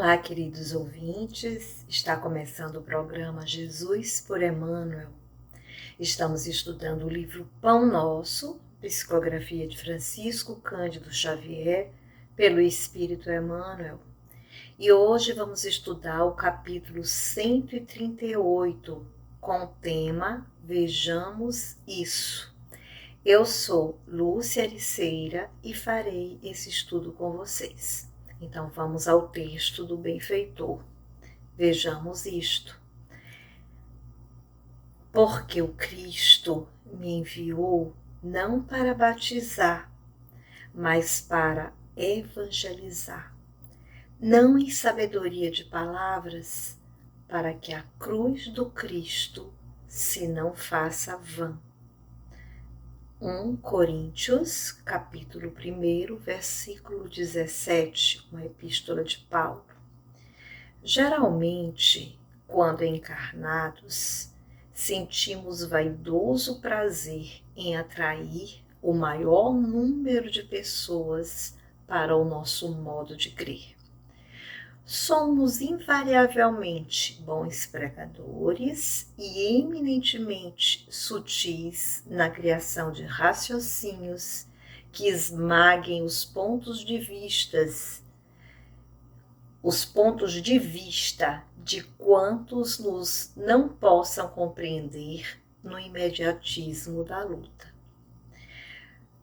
Olá, queridos ouvintes. Está começando o programa Jesus por Emmanuel. Estamos estudando o livro Pão Nosso, psicografia de Francisco Cândido Xavier, pelo Espírito Emmanuel. E hoje vamos estudar o capítulo 138, com o tema Vejamos Isso. Eu sou Lúcia Ericeira e farei esse estudo com vocês. Então vamos ao texto do benfeitor. Vejamos isto. Porque o Cristo me enviou não para batizar, mas para evangelizar, não em sabedoria de palavras, para que a cruz do Cristo se não faça vã. 1 Coríntios, capítulo 1, versículo 17, uma epístola de Paulo. Geralmente, quando encarnados, sentimos vaidoso prazer em atrair o maior número de pessoas para o nosso modo de crer. Somos invariavelmente bons pregadores e eminentemente sutis na criação de raciocínios que esmaguem os pontos de vista de quantos nos não possam compreender no imediatismo da luta.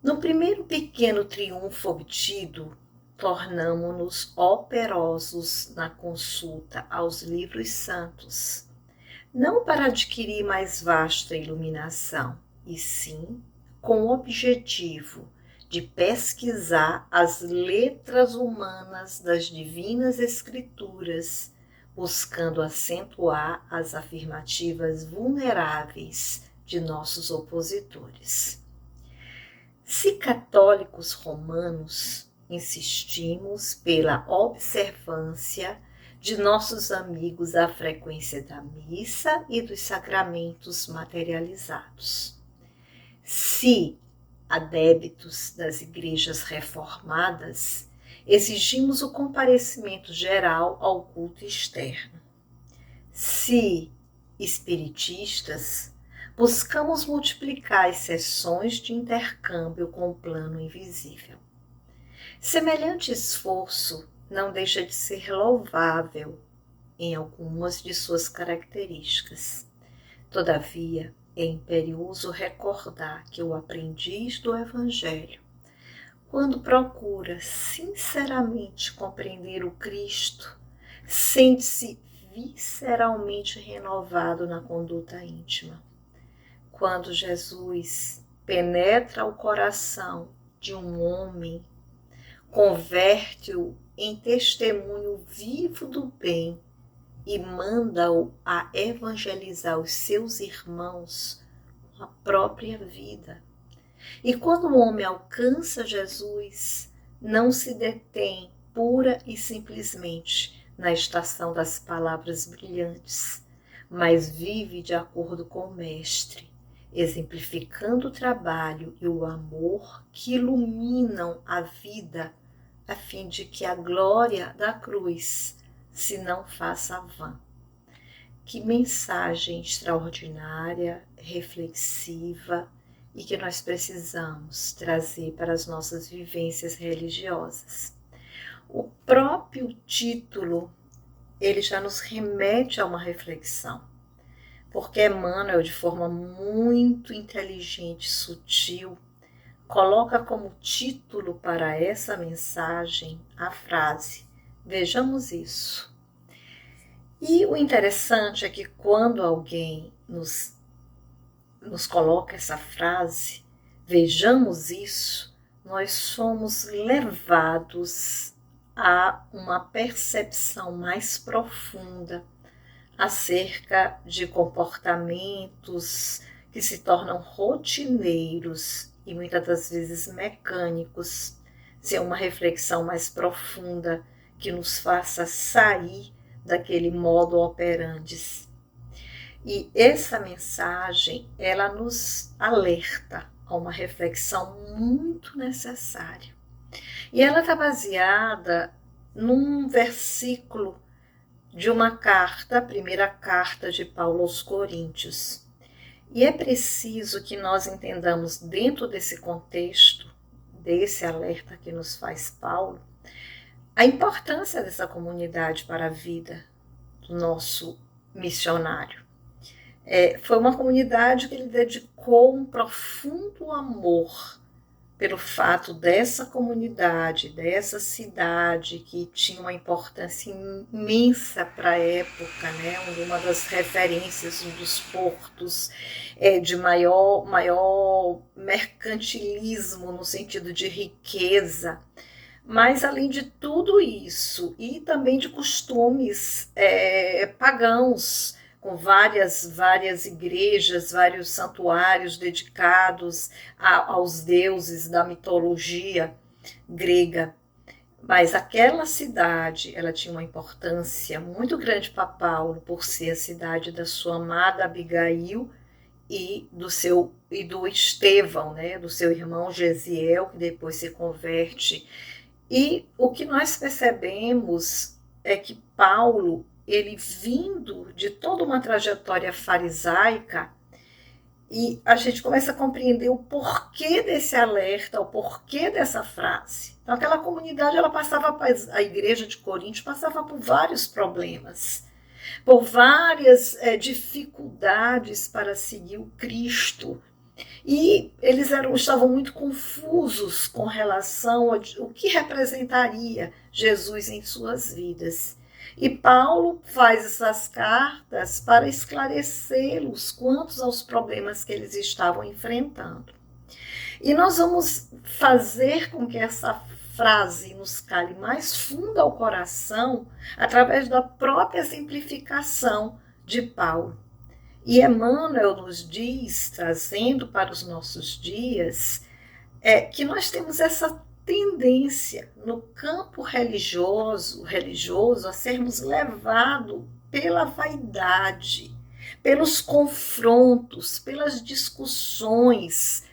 No primeiro pequeno triunfo obtido, tornamo-nos operosos na consulta aos livros santos, não para adquirir mais vasta iluminação, e sim com o objetivo de pesquisar as letras humanas das divinas escrituras, buscando acentuar as afirmativas vulneráveis de nossos opositores. Se católicos romanos, insistimos pela observância de nossos amigos à frequência da missa e dos sacramentos materializados. Se adébitos das igrejas reformadas, exigimos o comparecimento geral ao culto externo. Se espiritistas, buscamos multiplicar as sessões de intercâmbio com o plano invisível. Semelhante esforço não deixa de ser louvável em algumas de suas características. Todavia, é imperioso recordar que o aprendiz do Evangelho, quando procura sinceramente compreender o Cristo, sente-se visceralmente renovado na conduta íntima. Quando Jesus penetra o coração de um homem, converte-o em testemunho vivo do bem e manda-o a evangelizar os seus irmãos com a própria vida. E quando o homem alcança Jesus, não se detém pura e simplesmente na estação das palavras brilhantes, mas vive de acordo com o Mestre, exemplificando o trabalho e o amor que iluminam a vida, a fim de que a glória da cruz se não faça vã. Que mensagem extraordinária, reflexiva e que nós precisamos trazer para as nossas vivências religiosas. O próprio título, ele já nos remete a uma reflexão, porque Emmanuel, de forma muito inteligente e sutil, coloca como título para essa mensagem a frase Vejamos isso. E o interessante é que quando alguém nos coloca essa frase, vejamos isso, nós somos levados a uma percepção mais profunda acerca de comportamentos que se tornam rotineiros e muitas das vezes mecânicos, sem uma reflexão mais profunda que nos faça sair daquele modo operandi. E essa mensagem, ela nos alerta a uma reflexão muito necessária. E ela está baseada num versículo de uma carta, a primeira carta de Paulo aos Coríntios. E é preciso que nós entendamos, dentro desse contexto, desse alerta que nos faz Paulo, a importância dessa comunidade para a vida do nosso missionário. Foi uma comunidade que ele dedicou um profundo amor pelo fato dessa comunidade, dessa cidade que tinha uma importância imensa para a época, né? Uma das referências, um dos portos de maior mercantilismo no sentido de riqueza. Mas, além de tudo isso, e também de costumes pagãos, com várias igrejas, vários santuários dedicados aos deuses da mitologia grega. Mas aquela cidade, ela tinha uma importância muito grande para Paulo, por ser a cidade da sua amada Abigail e do Estevão, né, do seu irmão Gesiel, que depois se converte. E o que nós percebemos é que Paulo, ele vindo de toda uma trajetória farisaica, e a gente começa a compreender o porquê desse alerta, o porquê dessa frase. Então, aquela comunidade, a igreja de Corinto passava por vários problemas, por várias dificuldades para seguir o Cristo. E eles estavam muito confusos com relação ao que representaria Jesus em suas vidas. E Paulo faz essas cartas para esclarecê-los quanto aos problemas que eles estavam enfrentando. E nós vamos fazer com que essa frase nos cale mais fundo ao coração através da própria simplificação de Paulo. E Emmanuel nos diz, trazendo para os nossos dias, que nós temos essa tendência no campo religioso a sermos levados pela vaidade, pelos confrontos, pelas discussões,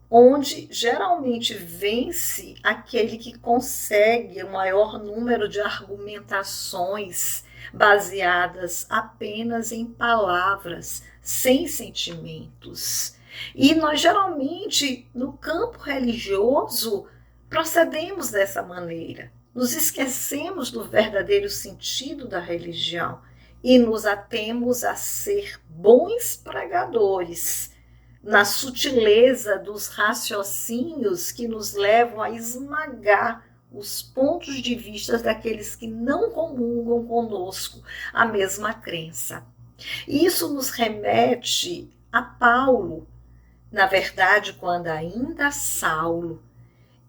onde geralmente vence aquele que consegue o maior número de argumentações baseadas apenas em palavras, sem sentimentos. E nós geralmente, no campo religioso, procedemos dessa maneira. Nos esquecemos do verdadeiro sentido da religião e nos atemos a ser bons pregadores, na sutileza dos raciocínios que nos levam a esmagar os pontos de vista daqueles que não comungam conosco a mesma crença. Isso nos remete a Paulo, na verdade, quando ainda Saulo,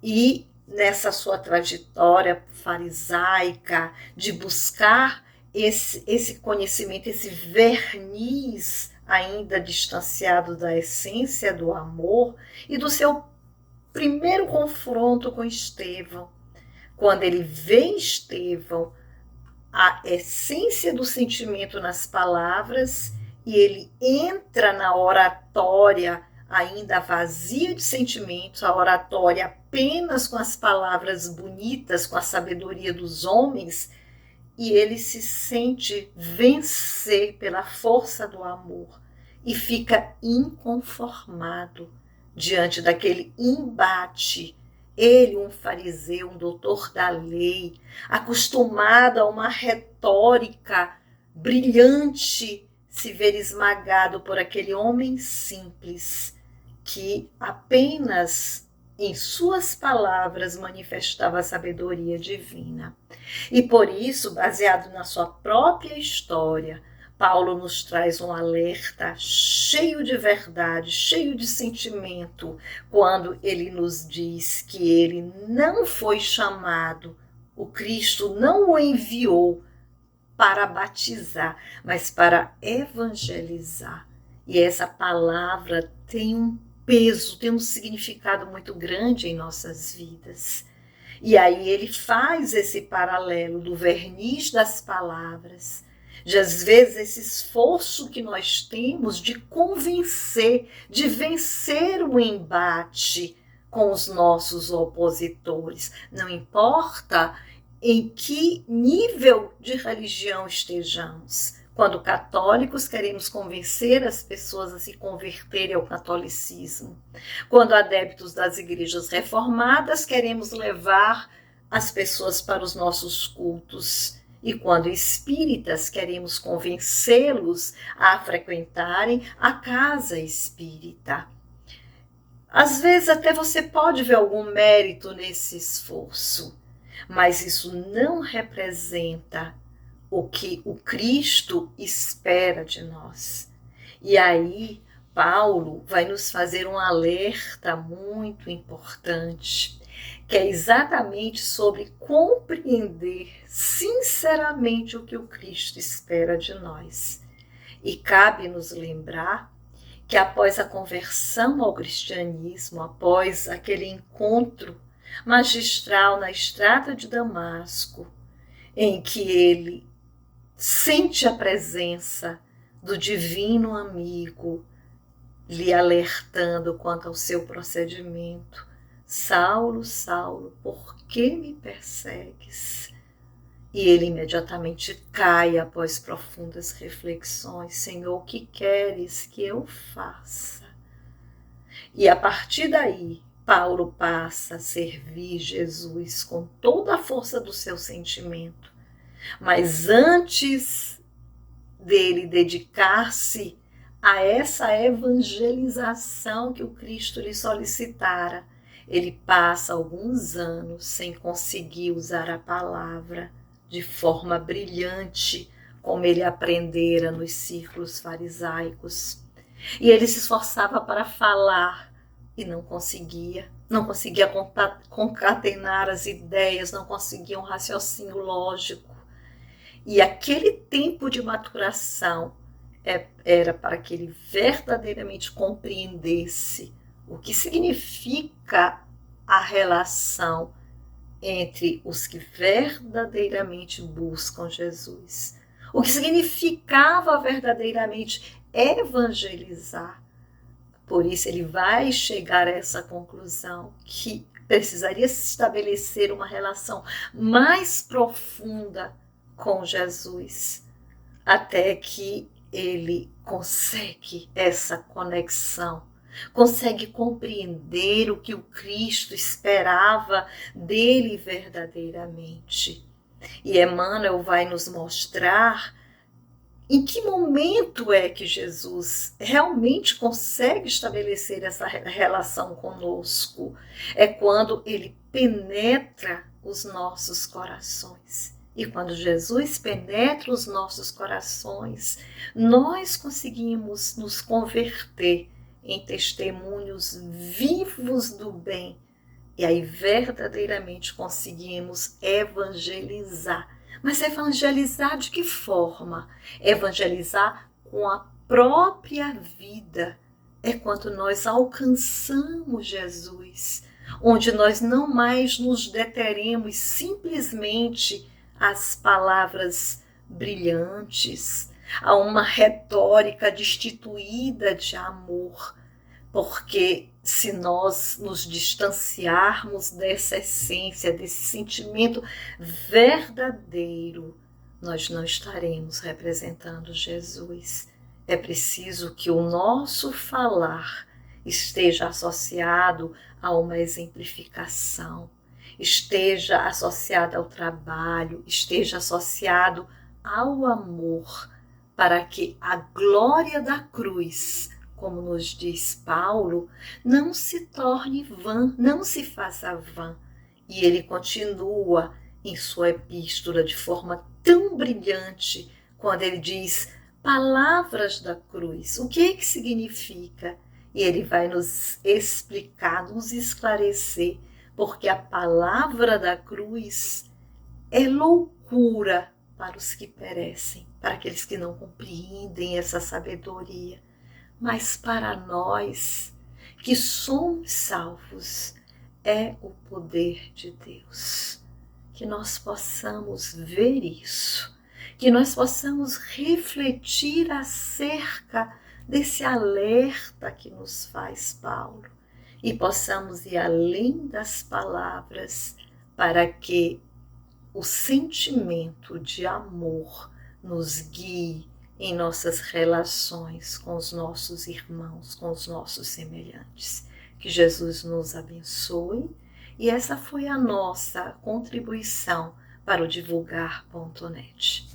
e nessa sua trajetória farisaica de buscar esse conhecimento, esse verniz ainda distanciado da essência do amor e do seu primeiro confronto com Estevão. Quando ele vê em Estevão a essência do sentimento nas palavras e ele entra na oratória ainda vazia de sentimentos, a oratória apenas com as palavras bonitas, com a sabedoria dos homens, e ele se sente vencer pela força do amor e fica inconformado diante daquele embate. Ele, um fariseu, um doutor da lei, acostumado a uma retórica brilhante, se ver esmagado por aquele homem simples que apenas em suas palavras manifestava a sabedoria divina. E por isso, baseado na sua própria história, Paulo nos traz um alerta cheio de verdade, cheio de sentimento, quando ele nos diz que ele não foi chamado, o Cristo não o enviou para batizar, mas para evangelizar. E essa palavra tem um peso, tem um significado muito grande em nossas vidas. E aí ele faz esse paralelo do verniz das palavras, de às vezes esse esforço que nós temos de convencer, de vencer o embate com os nossos opositores. Não importa em que nível de religião estejamos. Quando católicos, queremos convencer as pessoas a se converterem ao catolicismo. Quando adeptos das igrejas reformadas, queremos levar as pessoas para os nossos cultos. E quando espíritas, queremos convencê-los a frequentarem a casa espírita. Às vezes até você pode ver algum mérito nesse esforço, mas isso não representa o que o Cristo espera de nós. E aí, Paulo vai nos fazer um alerta muito importante, que é exatamente sobre compreender sinceramente o que o Cristo espera de nós. E cabe nos lembrar que após a conversão ao cristianismo, após aquele encontro magistral na estrada de Damasco, em que ele sente a presença do divino amigo, lhe alertando quanto ao seu procedimento. Saulo, Saulo, por que me persegues? E ele imediatamente cai após profundas reflexões. Senhor, o que queres que eu faça? E a partir daí, Paulo passa a servir Jesus com toda a força do seu sentimento. Mas antes dele dedicar-se a essa evangelização que o Cristo lhe solicitara, ele passa alguns anos sem conseguir usar a palavra de forma brilhante, como ele aprendera nos círculos farisaicos. E ele se esforçava para falar e não conseguia concatenar as ideias, não conseguia um raciocínio lógico. E aquele tempo de maturação era para que ele verdadeiramente compreendesse o que significa a relação entre os que verdadeiramente buscam Jesus. O que significava verdadeiramente evangelizar. Por isso ele vai chegar a essa conclusão que precisaria se estabelecer uma relação mais profunda com Jesus, até que ele consegue essa conexão, consegue compreender o que o Cristo esperava dele verdadeiramente. E Emmanuel vai nos mostrar em que momento é que Jesus realmente consegue estabelecer essa relação conosco. É quando ele penetra os nossos corações. E quando Jesus penetra os nossos corações, nós conseguimos nos converter em testemunhos vivos do bem. E aí verdadeiramente conseguimos evangelizar. Mas evangelizar de que forma? Evangelizar com a própria vida. É quando nós alcançamos Jesus, onde nós não mais nos deteremos simplesmente às palavras brilhantes, a uma retórica destituída de amor, porque se nós nos distanciarmos dessa essência, desse sentimento verdadeiro, nós não estaremos representando Jesus. É preciso que o nosso falar esteja associado a uma exemplificação, esteja associado ao trabalho, esteja associado ao amor, para que a glória da cruz, como nos diz Paulo, não se torne vã, não se faça vã. E ele continua em sua epístola de forma tão brilhante, quando ele diz palavras da cruz. O que é que significa? E ele vai nos explicar, nos esclarecer, porque a palavra da cruz é loucura para os que perecem, para aqueles que não compreendem essa sabedoria. Mas para nós que somos salvos, é o poder de Deus. Que nós possamos ver isso, que nós possamos refletir acerca desse alerta que nos faz Paulo e possamos ir além das palavras para que o sentimento de amor nos guie em nossas relações com os nossos irmãos, com os nossos semelhantes. Que Jesus nos abençoe. E essa foi a nossa contribuição para o divulgar.net.